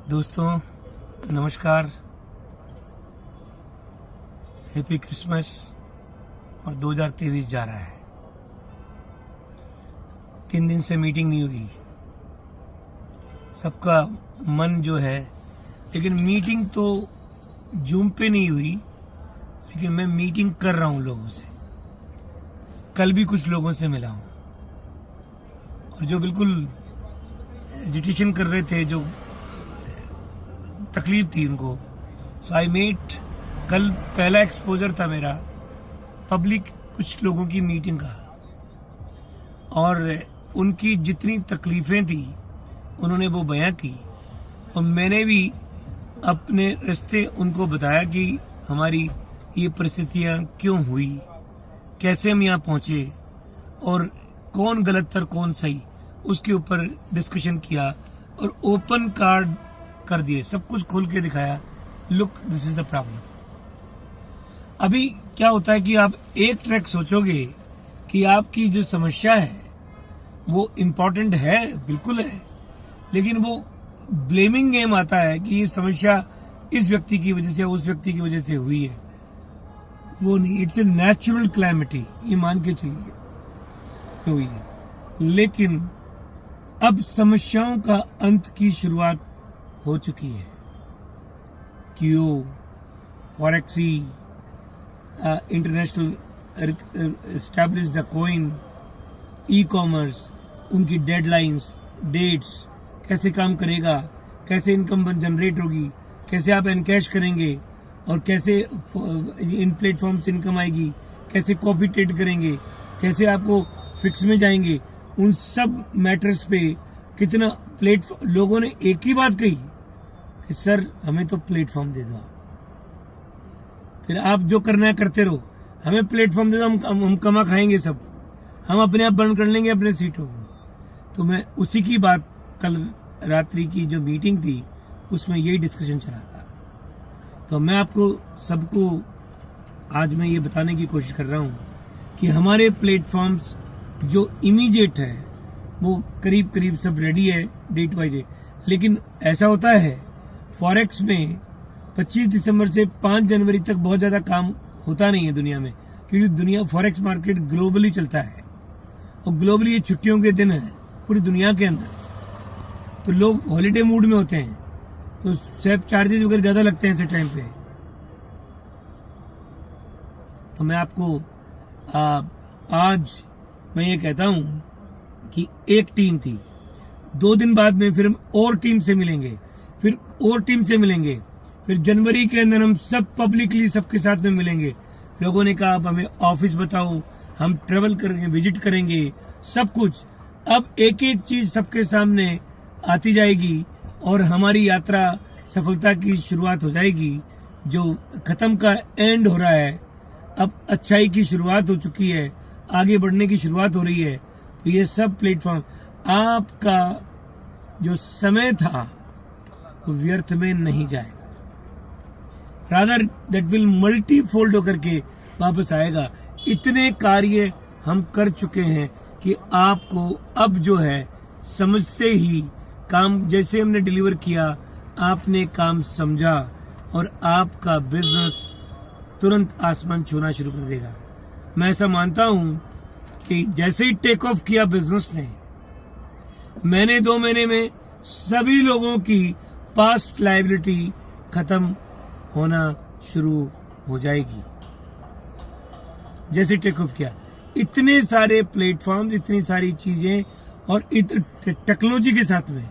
दोस्तों नमस्कार, happy Christmas. और 2023 जा रहा है। 3 दिन से मीटिंग नहीं हुई, सबका मन जो है, लेकिन मीटिंग तो जूम पे नहीं हुई, लेकिन मैं मीटिंग कर रहा हूं लोगों से। कल भी कुछ लोगों से मिला हूं और जो बिल्कुल एजिटेशन कर रहे थे, जो तकलीफ थी उनको, सो आई मेट। कल पहला एक्सपोजर था मेरा पब्लिक कुछ लोगों की मीटिंग का, और उनकी जितनी तकलीफें थी उन्होंने वो बयां की, और मैंने भी अपने रास्ते उनको बताया कि हमारी ये परिस्थितियां क्यों हुई, कैसे हम यहाँ पहुंचे और कौन गलत और कौन सही, उसके ऊपर डिस्कशन किया और ओपन कार्ड कर दिए, सब कुछ खोल के दिखाया। Look, this is the problem. अभी क्या होता है कि आप एक ट्रैक सोचोगे कि आपकी जो समस्या है वो इम्पोर्टेंट है, बिल्कुल है, लेकिन वो ब्लेमिंग गेम आता है कि ये समस्या इस व्यक्ति की वजह से, उस व्यक्ति की वजह से हुई है। वो नहीं, इट्स ए नेचुरल क्लैमिटी, ये मान के चलिए हुई है। लेकिन अब समस्याओं का अंत की शुरुआत हो चुकी है। क्यों फॉरेक्सी international establish the coin, e commerce, उनकी डेडलाइंस, डेट्स, कैसे काम करेगा, कैसे इनकम जनरेट होगी, कैसे आप एनकैश करेंगे और कैसे इन प्लेटफॉर्म से इनकम आएगी, कैसे कॉपी ट्रेड करेंगे, कैसे आपको फिक्स में जाएंगे, उन सब मैटर्स पे कितना प्लेटफॉर्म। लोगों ने एक ही बात कही कि सर हमें तो प्लेटफॉर्म दे दो, फिर आप जो करना है करते रहो, हमें प्लेटफॉर्म दे दो, हम कमा खाएंगे, सब हम अपने आप बर्न कर लेंगे अपने सीटों को। तो मैं उसी की बात, कल रात्रि की जो मीटिंग थी उसमें यही डिस्कशन चला था। तो मैं आपको सबको आज मैं ये बताने की कोशिश कर रहा हूँ कि हमारे प्लेटफॉर्म्स जो इमीडिएट है वो करीब करीब सब रेडी है, डेट बाय डेट। लेकिन ऐसा होता है फॉरेक्स में 25 दिसंबर से 5 जनवरी तक बहुत ज्यादा काम होता नहीं है दुनिया में, क्योंकि दुनिया फॉरेक्स मार्केट ग्लोबली चलता है और ग्लोबली ये छुट्टियों के दिन है पूरी दुनिया के अंदर, तो लोग हॉलीडे मूड में होते हैं, तो सेप चार्जेस वगैरह ज्यादा लगते हैं ऐसे टाइम पे। तो मैं आपको आज मैं ये कहता हूं कि एक टीम थी, 2 दिन बाद में फिर हम और टीम से मिलेंगे, फिर और टीम से मिलेंगे, फिर जनवरी के अंदर हम सब पब्लिकली सबके साथ में मिलेंगे। लोगों ने कहा अब हमें ऑफिस बताओ, हम ट्रेवल करेंगे, विजिट करेंगे, सब कुछ। अब एक एक चीज सबके सामने आती जाएगी और हमारी यात्रा सफलता की शुरुआत हो जाएगी। जो खत्म का एंड हो रहा है, अब अच्छाई की शुरुआत हो चुकी है, आगे बढ़ने की शुरुआत हो रही है। तो ये सब प्लेटफॉर्म, आपका जो समय था वो व्यर्थ में नहीं जाएगा, रादर दैट विल मल्टीफोल्ड होकर के वापस आएगा। इतने कार्य हम कर चुके हैं कि आपको अब जो है समझते ही काम, जैसे हमने डिलीवर किया, आपने काम समझा और आपका बिजनेस तुरंत आसमान छूना शुरू कर देगा। मैं ऐसा मानता हूं कि जैसे ही टेक ऑफ किया बिजनेस ने, मैंने 2 महीने में सभी लोगों की पास्ट लायबिलिटी खत्म होना शुरू हो जाएगी। जैसे टेक ऑफ किया, इतने सारे प्लेटफॉर्म, इतनी सारी चीजें और टेक्नोलॉजी के साथ में,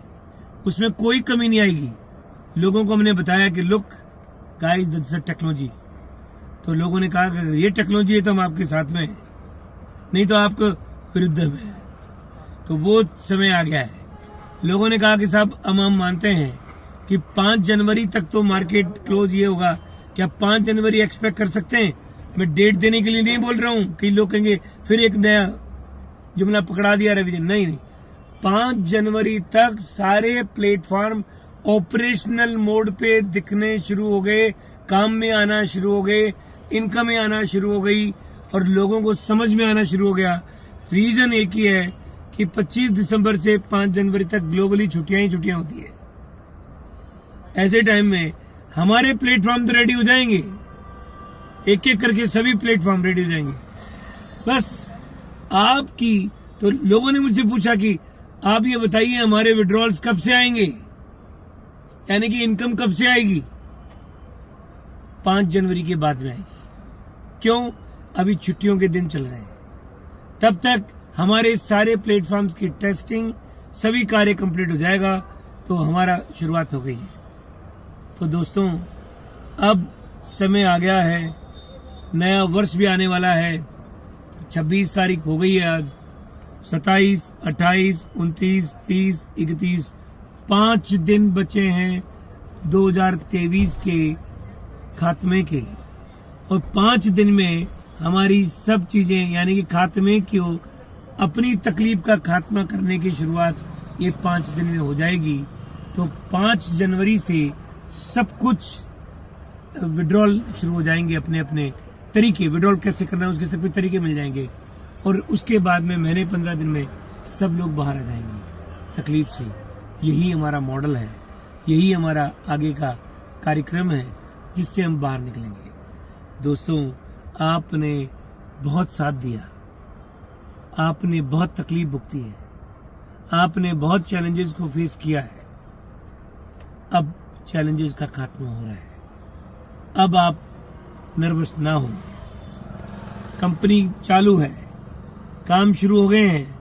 उसमें कोई कमी नहीं आएगी। लोगों को हमने बताया कि look guys, this is technology. तो लोगों ने कहा कि ये टेक्नोलॉजी है तो हम आपके साथ में हैं, नहीं तो आपको विरुद्ध में है। तो वो समय आ गया है। लोगों ने कहा कि साहब हम मानते हैं कि 5 जनवरी तक तो मार्केट क्लोज ये होगा, क्या 5 जनवरी एक्सपेक्ट कर सकते हैं? मैं डेट देने के लिए नहीं बोल रहा हूँ, कई लोग कहेंगे फिर एक नया जुमला पकड़ा दिया रवि जी। नहीं, 5 जनवरी तक सारे प्लेटफॉर्म ऑपरेशनल मोड पे दिखने शुरू हो गए, काम में आना शुरू हो गए, इनकम में आना शुरू हो गई और लोगों को समझ में आना शुरू हो गया। रीजन एक ही है कि 25 दिसंबर से 5 जनवरी तक ग्लोबली छुट्टियां ही छुट्टियां होती है। ऐसे टाइम में हमारे प्लेटफॉर्म तो रेडी हो जाएंगे, एक एक करके सभी प्लेटफॉर्म रेडी हो जाएंगे। बस आपकी, तो लोगों ने मुझसे पूछा कि आप ये बताइए हमारे विड्रॉल्स कब से आएंगे, यानी कि इनकम कब से आएगी? 5 जनवरी के बाद में आएगी। क्यों? अभी छुट्टियों के दिन चल रहे हैं, तब तक हमारे सारे प्लेटफॉर्म्स की टेस्टिंग सभी कार्य कंप्लीट हो जाएगा, तो हमारा शुरुआत हो गई है। तो दोस्तों, अब समय आ गया है, नया वर्ष भी आने वाला है। 26 तारीख हो गई है आज, 27, 28, 29, 30, 31, 5 दिन बचे हैं 2023 के खात्मे के, और 5 दिन में हमारी सब चीजें, यानी कि खात्मे की अपनी तकलीफ का खात्मा करने की शुरुआत ये 5 दिन में हो जाएगी। तो 5 जनवरी से सब कुछ विड्रॉल शुरू हो जाएंगे, अपने अपने तरीके, विड्रॉल कैसे करना है उसके सभी तरीके मिल जाएंगे, और उसके बाद में महीने 15 दिन में सब लोग बाहर आ जाएंगे तकलीफ से। यही हमारा मॉडल है, यही हमारा आगे का कार्यक्रम है जिससे हम बाहर निकलेंगे। दोस्तों, आपने बहुत साथ दिया, आपने बहुत तकलीफ भुगती है, आपने बहुत चैलेंजेस को फेस किया है। अब चैलेंजेस का खात्मा हो रहा है। अब आप नर्वस ना हो, कंपनी चालू है, काम शुरू हो गए हैं।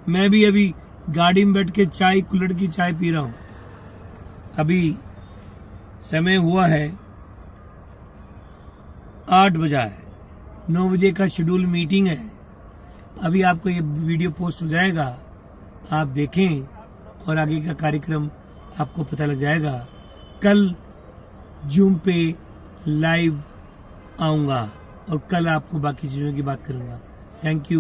मैं भी अभी गाड़ी में बैठ के चाय, कुल्हड़ की चाय पी रहा हूं। अभी समय हुआ है 8 बजा है, 9 बजे का शेड्यूल मीटिंग है। अभी आपको ये वीडियो पोस्ट हो जाएगा, आप देखें और आगे का कार्यक्रम आपको पता लग जाएगा। कल जूम पे लाइव आऊंगा और कल आपको बाकी चीजों की बात करूंगा। Thank you.